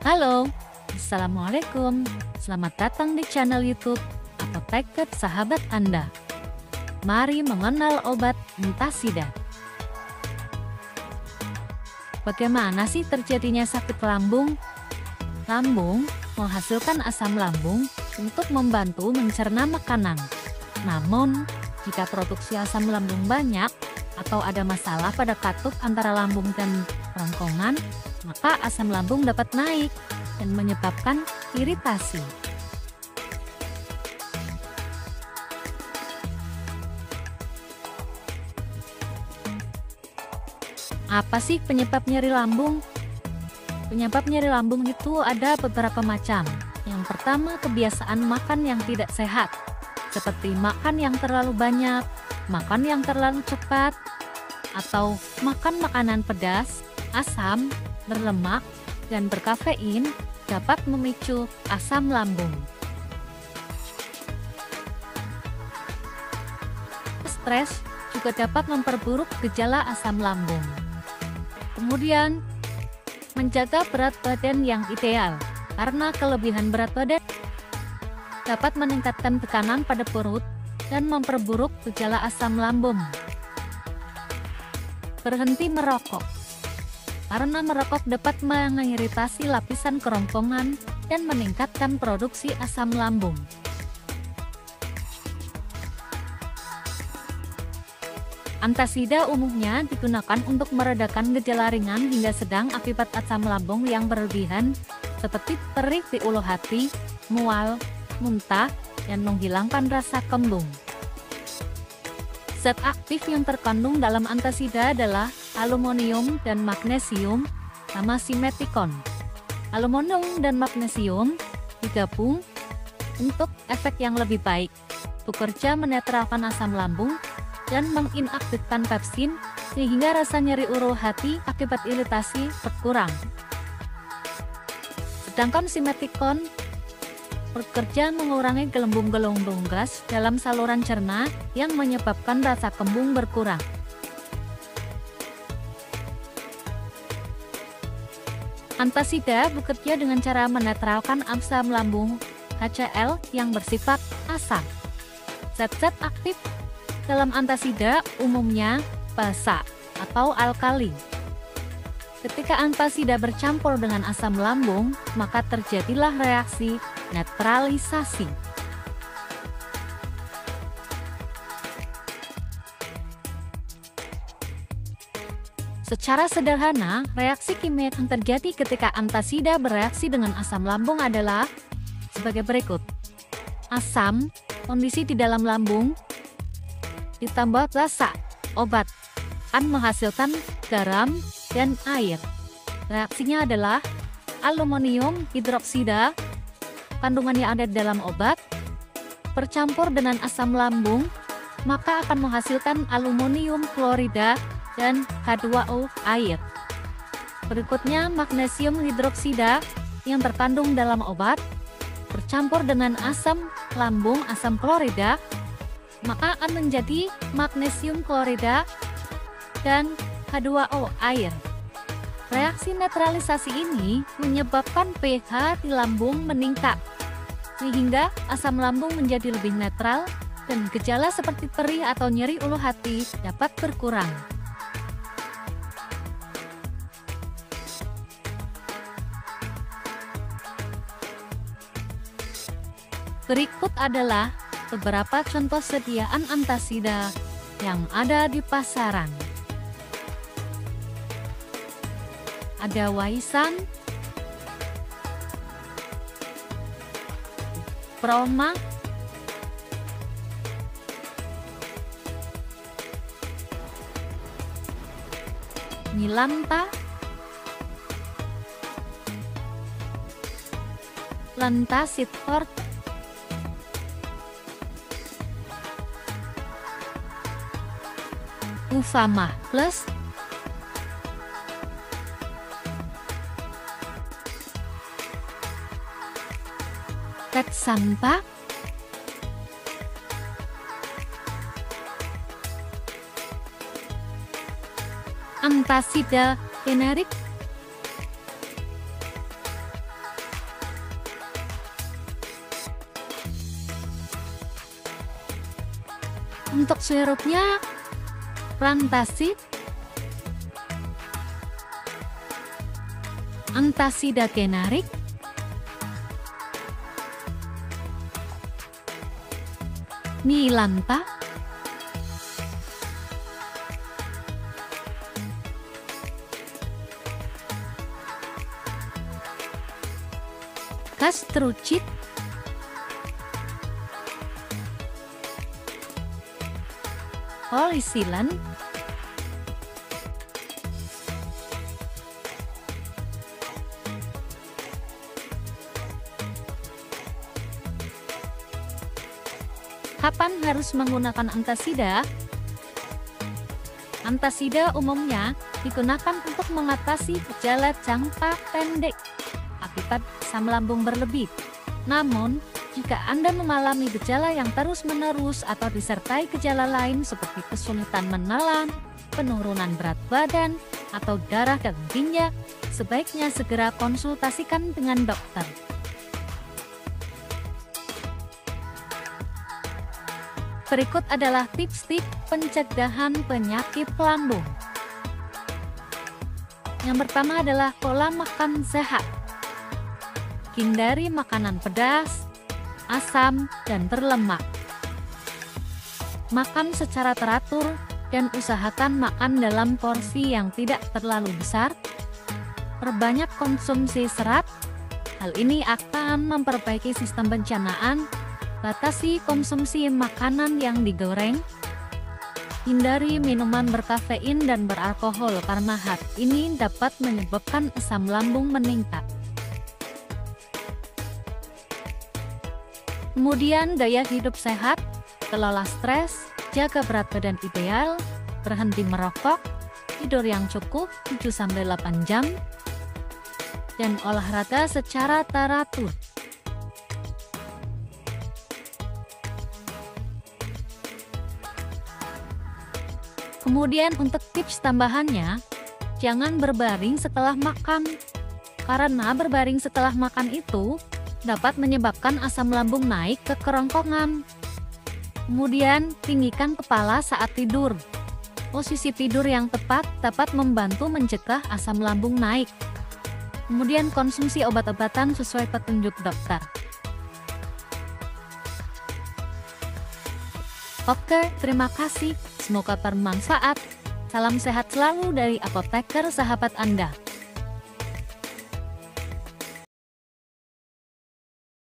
Halo, Assalamualaikum. Selamat datang di channel YouTube Apoteker Sahabat Anda. Mari mengenal obat Antasida. Bagaimana sih terjadinya sakit lambung? Lambung menghasilkan asam lambung untuk membantu mencerna makanan. Namun, jika produksi asam lambung banyak atau ada masalah pada katup antara lambung dan kerongkongan, maka asam lambung dapat naik dan menyebabkan iritasi. Apa sih penyebab nyeri lambung? Penyebab nyeri lambung itu ada beberapa macam. Yang pertama, kebiasaan makan yang tidak sehat, seperti makan yang terlalu banyak, makan yang terlalu cepat, atau makan makanan pedas, asam, berlemak, dan berkafein dapat memicu asam lambung. Stres juga dapat memperburuk gejala asam lambung. Kemudian, menjaga berat badan yang ideal, karena kelebihan berat badan dapat meningkatkan tekanan pada perut dan memperburuk gejala asam lambung. Berhenti merokok, karena merokok dapat mengiritasi lapisan kerongkongan dan meningkatkan produksi asam lambung. Antasida umumnya digunakan untuk meredakan gejala ringan hingga sedang akibat asam lambung yang berlebihan, seperti perih di ulu hati, mual, muntah, dan menghilangkan rasa kembung. Zat aktif yang terkandung dalam antasida adalah aluminium dan magnesium, sama simetikon. Aluminium dan magnesium digabung untuk efek yang lebih baik, bekerja menetralkan asam lambung dan menginaktifkan pepsin sehingga rasa nyeri ulu hati akibat iritasi berkurang. Sedangkan simetikon bekerja mengurangi gelembung-gelembung gas dalam saluran cerna yang menyebabkan rasa kembung berkurang. Antasida bekerja dengan cara menetralkan asam lambung HCl yang bersifat asam. Zat-zat aktif dalam antasida umumnya basa atau alkali. Ketika antasida bercampur dengan asam lambung, maka terjadilah reaksi netralisasi. Secara sederhana, reaksi kimia yang terjadi ketika antasida bereaksi dengan asam lambung adalah sebagai berikut. Asam, kondisi di dalam lambung, ditambah basa, obat, akan menghasilkan garam dan air. Reaksinya adalah aluminium hidroksida, kandungan yang ada di dalam obat, bercampur dengan asam lambung, maka akan menghasilkan aluminium klorida dan H2O air. Berikutnya magnesium hidroksida yang terkandung dalam obat, bercampur dengan asam lambung asam klorida, maka akan menjadi magnesium klorida dan H2O air. Reaksi netralisasi ini menyebabkan pH di lambung meningkat, sehingga asam lambung menjadi lebih netral dan gejala seperti perih atau nyeri ulu hati dapat berkurang. Berikut adalah beberapa contoh sediaan antasida yang ada di pasaran. Ada Waisan, Proma, Milanta, Lantasitfort, Ufama Plus, Tetsampa, Antasida generik, Untuk sirupnya, Rantasid, Antasida generik, Milanta, Castrucid, Polisilan, kapan harus menggunakan antasida? Antasida umumnya digunakan untuk mengatasi gejala jangka pendek akibat asam lambung berlebih. Namun, jika Anda mengalami gejala yang terus-menerus atau disertai gejala lain seperti kesulitan menelan, penurunan berat badan, atau darah dan tinggi, sebaiknya segera konsultasikan dengan dokter. Berikut adalah tips-tips pencegahan penyakit lambung. Yang pertama adalah pola makan sehat. Hindari makanan pedas, asam, dan berlemak. Makan secara teratur dan usahakan makan dalam porsi yang tidak terlalu besar. Perbanyak konsumsi serat. Hal ini akan memperbaiki sistem pencernaan. Batasi konsumsi makanan yang digoreng. Hindari minuman berkafein dan beralkohol karena hal ini dapat menyebabkan asam lambung meningkat. Kemudian gaya hidup sehat, kelola stres, jaga berat badan ideal, berhenti merokok, tidur yang cukup 7-8 jam, dan olahraga secara teratur. Kemudian untuk tips tambahannya, jangan berbaring setelah makan, karena berbaring setelah makan itu dapat menyebabkan asam lambung naik ke kerongkongan. Kemudian, tinggikan kepala saat tidur. Posisi tidur yang tepat dapat membantu mencegah asam lambung naik. Kemudian konsumsi obat-obatan sesuai petunjuk dokter. Oke, terima kasih. Semoga bermanfaat. Salam sehat selalu dari apoteker sahabat Anda.